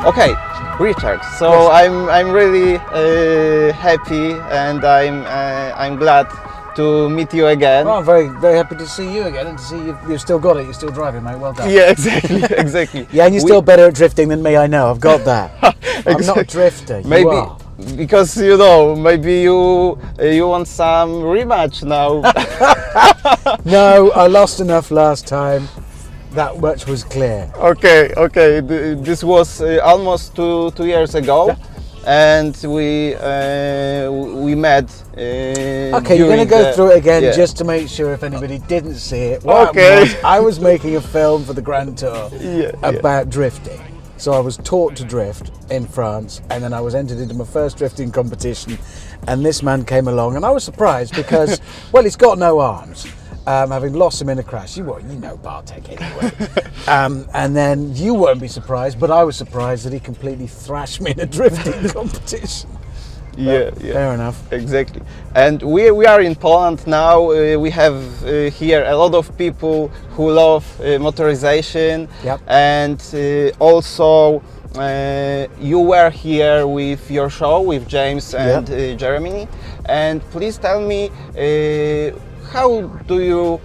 Okay, Richard. So Yes. I'm really happy, and I'm glad to meet you again. Well, I'm very happy to see you again and to see you've still got it. You're still driving, mate. Well done. Yeah, exactly, exactly. Yeah, and you're still better at drifting than me. I know. I've got that. I'm not a drifter. You Maybe are. because maybe you want some rematch now. No, I lost enough last time. That much was clear. Okay. This was almost two years ago. Yeah. And we met. Okay, you're going to go through it again just to make sure if anybody didn't see it. What Okay. happened was I was making a film for the Grand Tour about drifting. So I was taught to drift in France, and then I was entered into my first drifting competition, and this man came along, and I was surprised because, well, he's got no arms. Having lost him in a crash. You know Bartek anyway. And then you won't be surprised, but I was surprised that he completely thrashed me in a drifting competition. Yeah. Fair enough. Exactly. And we are in Poland now. We have here a lot of people who love motorization. Yep. And also you were here with your show with James and Jeremy. And please tell me, how do you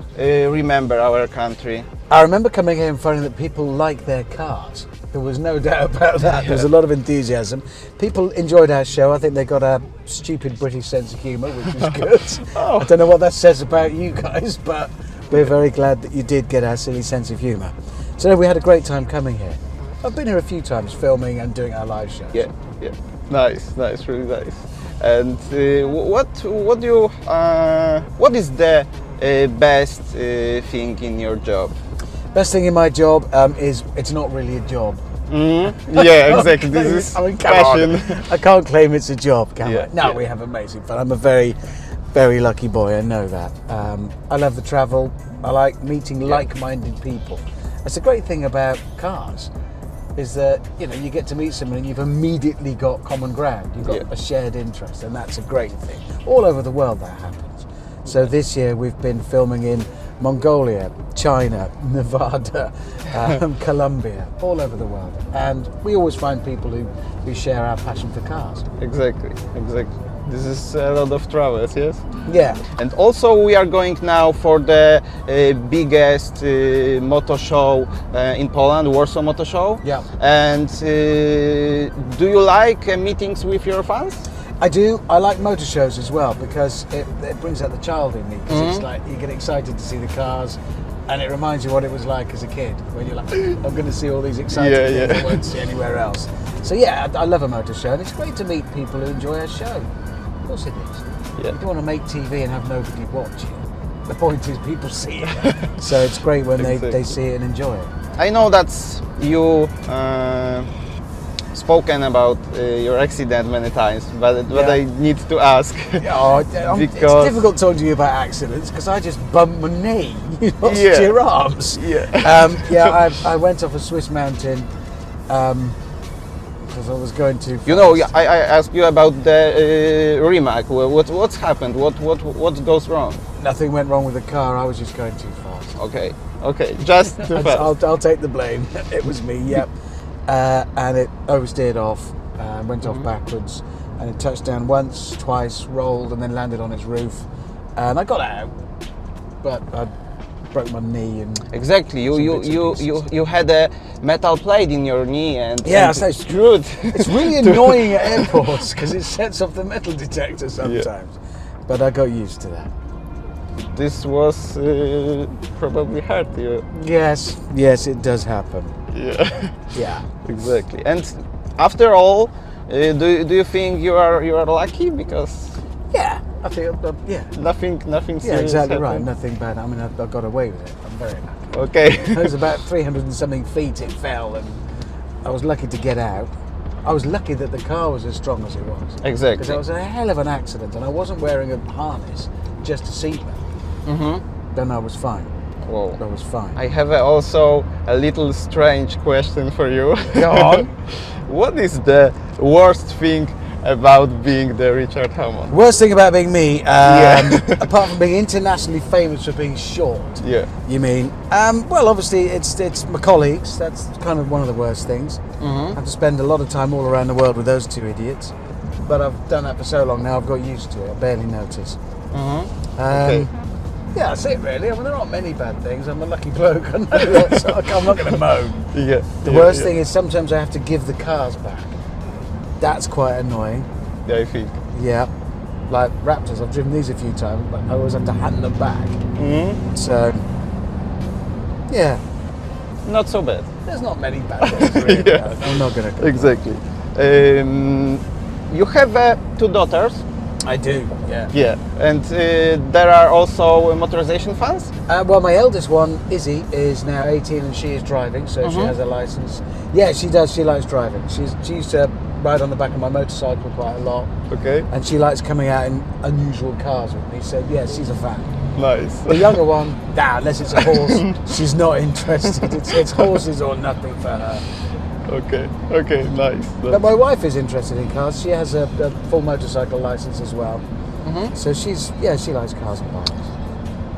remember our country? I remember coming here and finding that people like their cars. There was no doubt about that. There was a lot of enthusiasm. People enjoyed our show. I think they got a stupid British sense of humour, which was good. I don't know what that says about you guys, but we're very glad that you did get our silly sense of humour. So we had a great time coming here. I've been here a few times filming and doing our live shows. Yeah. Nice, really nice. And what is the best thing in your job? Best thing in my job is it's not really a job. Yeah, exactly. This is passion. I can't claim it's a job, can Yeah, I? No, yeah. we have amazing fun. I'm a very, very lucky boy. I know that. I love the travel. I like meeting like-minded people. That's the great thing about cars, is that you get to meet someone and you've immediately got common ground. You've got a shared interest, and that's a great thing. All over the world that happens. So this year we've been filming in Mongolia, China, Nevada, Colombia, all over the world. And we always find people who share our passion for cars. Exactly. This is a lot of travels, yes? Yeah. And also we are going now for the biggest moto show in Poland, Warsaw Moto Show. Yeah. And do you like meetings with your fans? I do. I like motor shows as well because it brings out the child in me. Because it's like you get excited to see the cars, and it reminds you what it was like as a kid when you're like, I'm going to see all these exciting things I won't see anywhere else. So yeah, I love a motor show, and it's great to meet people who enjoy our show. Of course it is. Yeah. You don't want to make TV and have nobody watch it. The point is people see it. So it's great when they see it and enjoy it. I know that you spoken about your accident many times, but I need to ask. It's difficult talking to you about accidents because I just bumped my knee. You lost your arms. I went off a Swiss mountain because I was going to. I asked you about the remark. What's happened? What goes wrong? Nothing went wrong with the car. I was just going too fast. Okay, just too fast. I'll take the blame. It was me. Yep. And it oversteered off, went off backwards, and it touched down once, twice, rolled, and then landed on its roof. And I got out, but I broke my knee. And exactly, you had a metal plate in your knee, and so screwed. It's really annoying at airports because it sets off the metal detector sometimes. But I got used to that. This was probably hurt you. Yes, it does happen. Yeah, exactly. And after all, do you think you are lucky because? Yeah, I think Nothing serious. Yeah, exactly happened. right. Nothing bad. I mean, I got away with it. I'm very lucky. Okay. It was about 300 and something feet. It fell, and I was lucky to get out. I was lucky that the car was as strong as it was. Exactly. Because it was a hell of an accident, and I wasn't wearing a harness, just a seatbelt. Then I was fine. Whoa. That was fine. I have also a little strange question for you. Go on. What is the worst thing about being the Richard Hammond? Worst thing about being me, Yeah. apart from being internationally famous for being short. Yeah. You mean? Well, obviously, it's my colleagues. That's kind of one of the worst things. I have to spend a lot of time all around the world with those two idiots. But I've done that for so long now, I've got used to it. I barely notice. Okay. Yeah, that's it really. I mean, there aren't many bad things. I'm a lucky bloke. I know that, so I'm not going to moan. Yeah. The worst thing is sometimes I have to give the cars back. That's quite annoying. Yeah, I think. Yeah. Like Raptors, I've driven these a few times, but I always have to hand them back. So, yeah. Not so bad. There's not many bad things really. Yeah. I'm not going to. Exactly. You have 2 daughters. I do, yeah. Yeah, and there are also motorization fans? Well, my eldest one, Izzy, is now 18 and she is driving, so she has a license. Yeah, she does. She likes driving. She used to ride on the back of my motorcycle quite a lot. Okay. And she likes coming out in unusual cars with me, so yeah, she's a fan. Nice. The younger one, unless it's a horse, she's not interested. It's horses or nothing for her. Okay, nice. But my wife is interested in cars. She has a full motorcycle license as well. So she likes cars and bikes.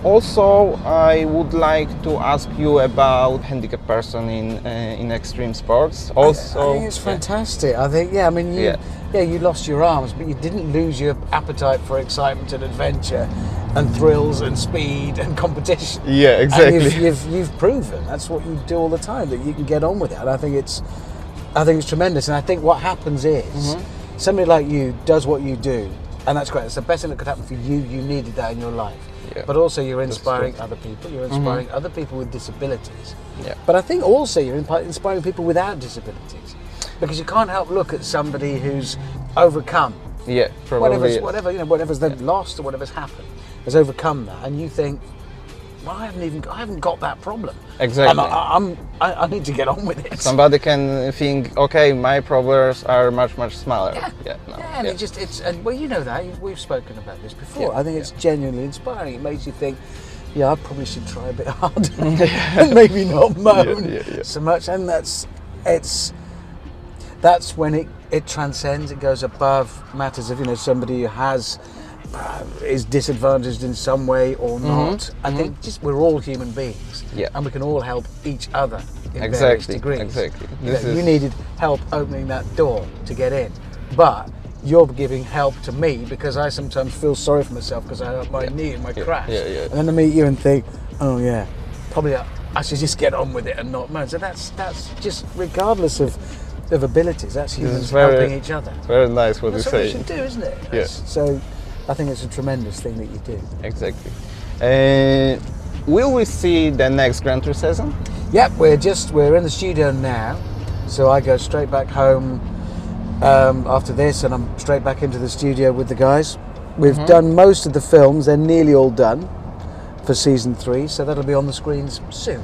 Also, I would like to ask you about handicapped person in extreme sports. Also, I think it's fantastic. I think, I mean, you lost your arms, but you didn't lose your appetite for excitement and adventure and thrills and speed and competition. Yeah, exactly. And you've proven that's what you do all the time, that you can get on with it. And I think it's tremendous. And I think what happens is somebody like you does what you do, and that's great. It's the best thing that could happen for you. You needed that in your life. Yeah. But also you're inspiring other people. You're inspiring other people with disabilities. Yeah. But I think also you're inspiring people without disabilities, because you can't help look at somebody who's overcome. Yeah, probably. Whatever's they've lost or whatever's happened, has overcome that, and you think, well, I haven't got that problem. Exactly. I need to get on with it. Somebody can think, okay, my problems are much smaller. Well, you know that we've spoken about this before. Yeah, I think it's genuinely inspiring. It makes you think, I probably should try a bit harder and maybe not moan so much. And that's when it transcends. It goes above matters of somebody who is disadvantaged in some way or not. I think we're all human beings, and we can all help each other in various degrees. Exactly. You needed help opening that door to get in, but you're giving help to me because I sometimes feel sorry for myself because I hurt my knee in my crash. And then I meet you and think, oh yeah, probably I should just get on with it and not moan. So that's just regardless of abilities. That's humans helping each other. Very nice what you say. say. That's what we should do, isn't it? Yes. So I think it's a tremendous thing that you do. Exactly. Will we see the next Grand Tour season? Yep, we're in the studio now. So I go straight back home after this, and I'm straight back into the studio with the guys. We've done most of the films. They're nearly all done for season 3, so that'll be on the screens soon.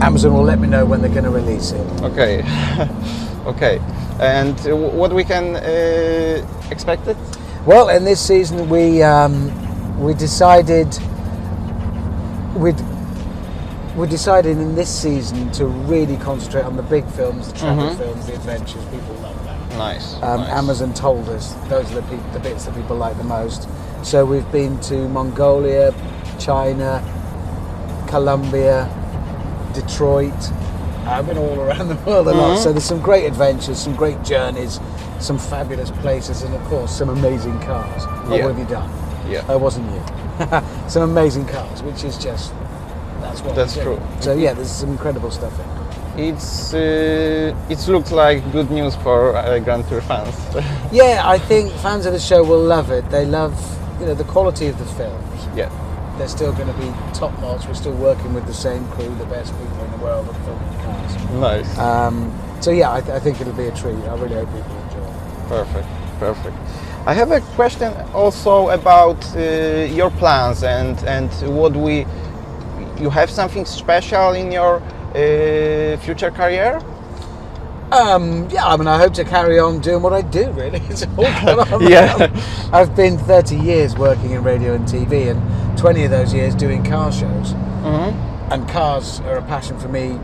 Amazon will let me know when they're going to release it. Okay. Okay. And what we can expect it? Well, in this season we decided in this season to really concentrate on the big films, the travel films, the adventures. People love that. Nice. Amazon told us those are the bits that people like the most. So we've been to Mongolia, China, Colombia, Detroit. I've been all around the world a lot. So there's some great adventures, some great journeys, some fabulous places, and of course some amazing cars. What have you done? Yeah. It wasn't you. Some amazing cars, which is just that's true. So there's some incredible stuff in. It looks like good news for Grand Tour fans. Yeah, I think fans of the show will love it. They love the quality of the films. Yeah. They're still going to be top notch. We're still working with the same crew, the best people in the world at filming cars. Nice. I think it'll be a treat. I really hope people enjoy it. Perfect. I have a question also about your plans and what you have something special in your future career? I hope to carry on doing what I do, really. It's all I've been 30 years working in radio and TV, and 20 of those years doing car shows. And cars are a passion for me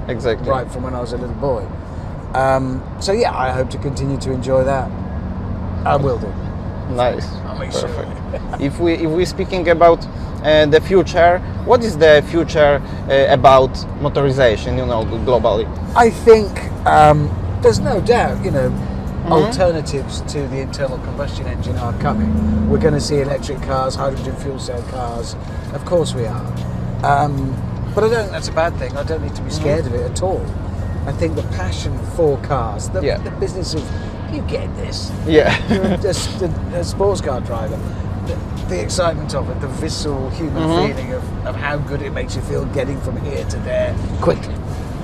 right from when I was a little boy. So yeah, I hope to continue to enjoy that. I will do. Nice. I'll make Perfect. sure. If we're speaking about the future, what is the future about motorization? Globally. I think there's no doubt, alternatives to the internal combustion engine are coming. We're going to see electric cars, hydrogen fuel cell cars. Of course we are. But I don't think that's a bad thing. I don't need to be scared of it at all. I think the passion for cars, the business of, you get this. Yeah. You're a sports car driver. The excitement of it, the visceral human feeling of how good it makes you feel getting from here to there quickly.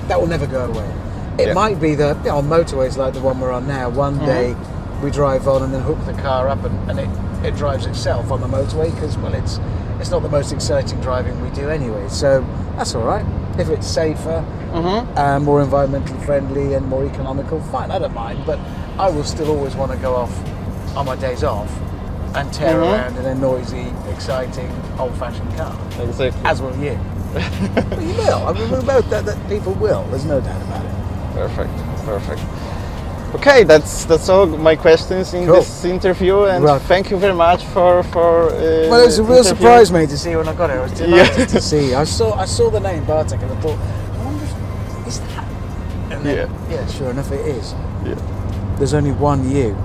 That will never go away. It might be that on motorways like the one we're on now, one day we drive on and then hook the car up and it drives itself on the motorway because, well, it's not the most exciting driving we do anyway. So that's all right. If it's safer, more environmentally friendly and more economical, fine, I don't mind. But I will still always want to go off on my days off and tear around in a noisy, exciting, old-fashioned car. Exactly. As will you. But you will. I mean, we both that people will. There's no doubt about it. Perfect. Okay, that's all my questions in this interview, and thank you very much for. Well, it was a real surprise, mate, to see you when I got here. I was delighted to see you. I saw the name Bartek, and I thought, I wonder if is that. And then, sure enough, it is. Yeah. There's only one you.